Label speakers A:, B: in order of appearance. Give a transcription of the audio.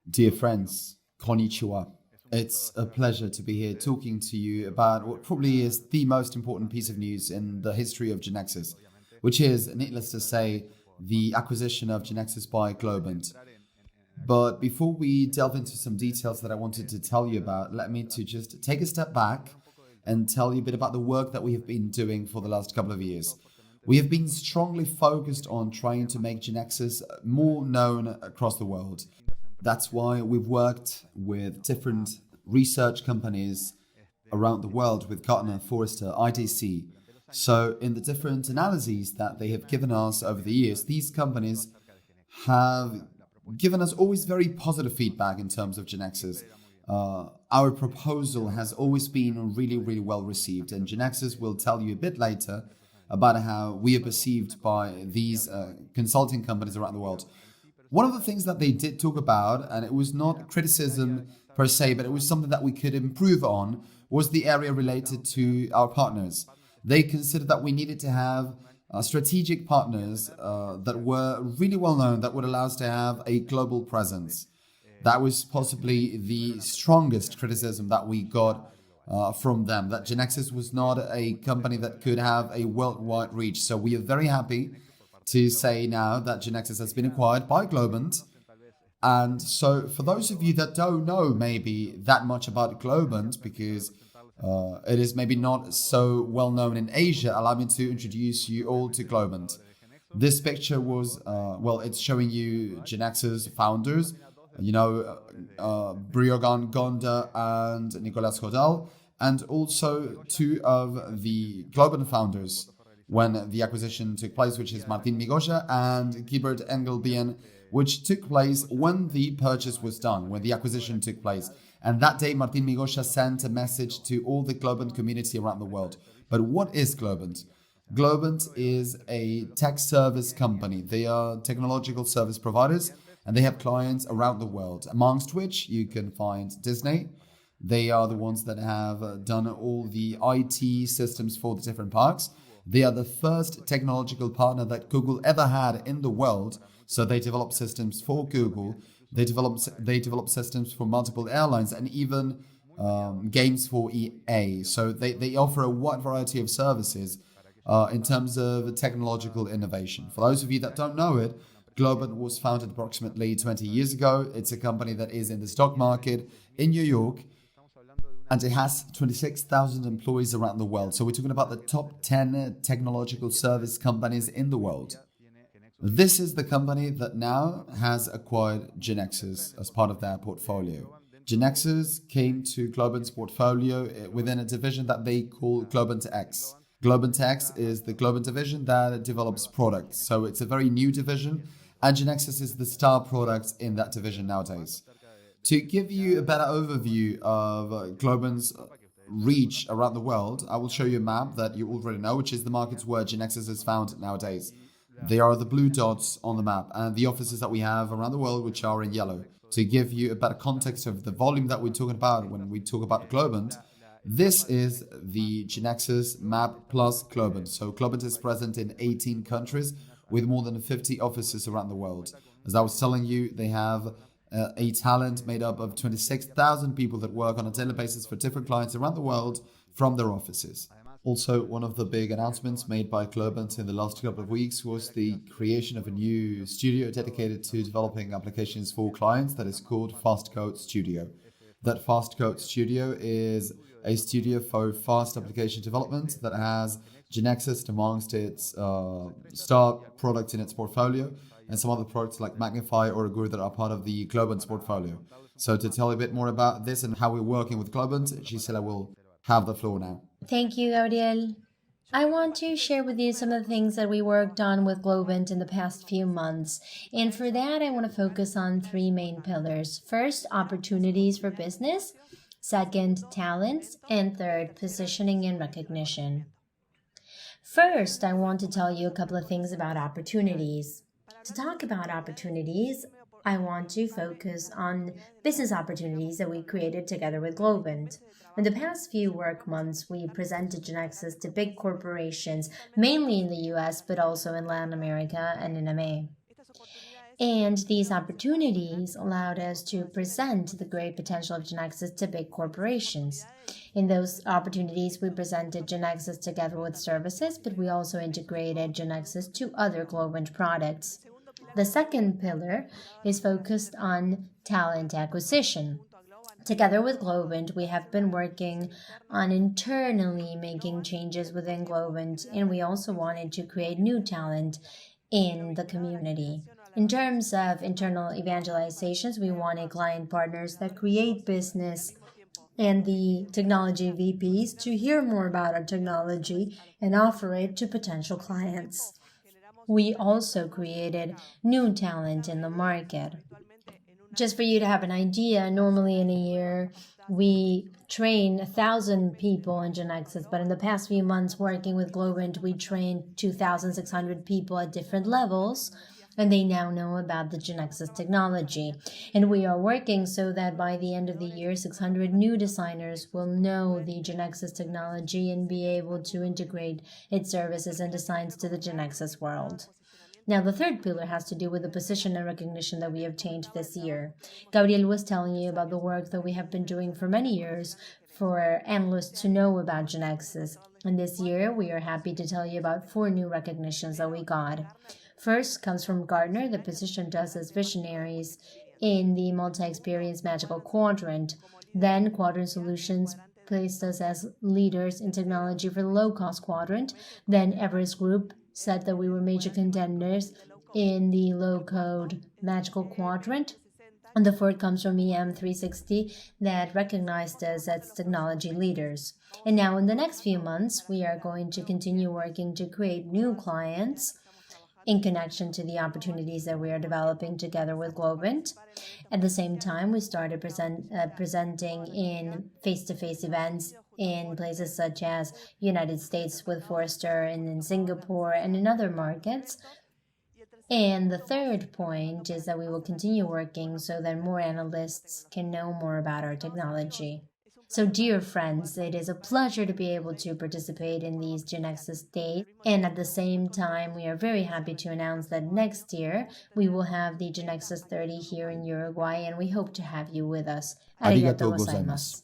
A: Dear friends, konnichiwa. It's a pleasure to be here talking to you about what probably is the most important piece of news in the history of GeneXus, which is, needless to say, the acquisition of GeneXus by Globant. But before we delve into some details that I wanted to tell you about, let me to just take a step back and tell you a bit about the work that we have been doing for the last couple of years. We have been strongly focused on trying to make GeneXus more known across the world. That's why we've worked with different research companies around the world with Gartner, Forrester, IDC. So in the different analyses that they have given us over the years, these companies have given us always very positive feedback in terms of GeneXus. Our proposal has always been really, really well received, and GeneXus will tell you a bit later about how we are perceived by these consulting companies around the world. One of the things that they did talk about, and it was not criticism per se, but it was something that we could improve on, was the area related to our partners. They considered that we needed to have strategic partners that were really well known, that would allow us to have a global presence. That was possibly the strongest criticism that we got from them, that GeneXus was not a company that could have a worldwide reach. So we are very happy to say now that GeneXus has been acquired by Globant. And so for those of you that don't know maybe that much about Globant, because it is maybe not so well known in Asia, allow me to introduce you all to Globant. This picture was, it's showing you GeneXus founders, Briogan Gonda and Nicolas Hodal, and also two of the Globant founders when the acquisition took place, which is Martin Migosha and Gilbert Engelbien, which took place when the purchase was done, when the acquisition took place. And that day, Martin Migosha sent a message to all the Globant community around the world. But what is Globant? Globant is a tech service company. They are technological service providers, and they have clients around the world, amongst which you can find Disney. They are the ones that have done all the IT systems for the different parks. They are the first technological partner that Google ever had in the world. So they develop systems for Google. They develop systems for multiple airlines and even games for EA. So they offer a wide variety of services in terms of technological innovation. For those of you that don't know it, Globant was founded approximately 20 years ago. It's a company that is in the stock market in New York, and it has 26,000 employees around the world. So we're talking about the top 10 technological service companies in the world. This is the company that now has acquired GeneXus as part of their portfolio. GeneXus came to Globant's portfolio within a division that they call Globant X. Globant X is the Globant division that develops products. So it's a very new division, and GeneXus is the star product in that division nowadays. To give you a better overview of Globant's reach around the world, I will show you a map that you already know, which is the markets where GeneXus is found nowadays. They are the blue dots on the map, and the offices that we have around the world, which are in yellow. To give you a better context of the volume that we're talking about when we talk about Globant, this is the GeneXus map plus Globant. So Globant is present in 18 countries with more than 50 offices around the world. As I was telling you, they have a talent made up of 26,000 people that work on a daily basis for different clients around the world from their offices. Also, one of the big announcements made by Globant in the last couple of weeks was the creation of a new studio dedicated to developing applications for clients that is called Fast Code Studio. That Fast Code Studio is a studio for fast application development that has GeneXus amongst its star products in its portfolio, and some other products like Magnify or Agur that are part of the Globant's portfolio. So to tell you a bit more about this and how we're working with Globant, Gisela will have the floor now.
B: Thank you, Gabriel. I want to share with you some of the things that we worked on with Globant in the past few months. And for that, I want to focus on three main pillars. First, opportunities for business. Second, talents. And third, positioning and recognition. First, I want to tell you a couple of things about opportunities. To talk about opportunities, I want to focus on business opportunities that we created together with Globant. In the past few work months, we presented GeneXus to big corporations, mainly in the US, but also in Latin America and in EMEA. And these opportunities allowed us to present the great potential of GeneXus to big corporations. In those opportunities, we presented GeneXus together with services, but we also integrated GeneXus to other Globant products. The second pillar is focused on talent acquisition. Together with Globant, we have been working on internally making changes within Globant, and we also wanted to create new talent in the community. In terms of internal evangelizations, we wanted client partners that create business and the technology VPs to hear more about our technology and offer it to potential clients. We also created new talent in the market. Just for you to have an idea, normally in a year, we train 1,000 people in GeneXus, but in the past few months working with Globant, we trained 2,600 people at different levels, and they now know about the GeneXus technology. And we are working so that by the end of the year, 600 new designers will know the GeneXus technology and be able to integrate its services and designs to the GeneXus world. Now, the third pillar has to do with the position and recognition that we obtained this year. Gabriel was telling you about the work that we have been doing for many years for analysts to know about GeneXus. And this year, we are happy to tell you about 4 new recognitions that we got. First comes from Gartner, that positioned us as visionaries in the multi-experience magical quadrant. Then Quadrant Solutions placed us as leaders in technology for the low-cost quadrant. Then Everest Group said that we were major contenders in the low-code magical quadrant. And the fourth comes from EM360 that recognized us as technology leaders. And now in the next few months, we are going to continue working to create new clients in connection to the opportunities that we are developing together with Globant. At the same time, we started presenting in face-to-face events in places such as United States with Forrester and in Singapore and in other markets. And the third point is that we will continue working so that more analysts can know more about our technology. So, dear friends, it is a pleasure to be able to participate in these GeneXus days. And at the same time, we are very happy to announce that next year we will have the GeneXus 30 here in Uruguay, and we hope to have you with us.
A: Arigatou gozaimasu.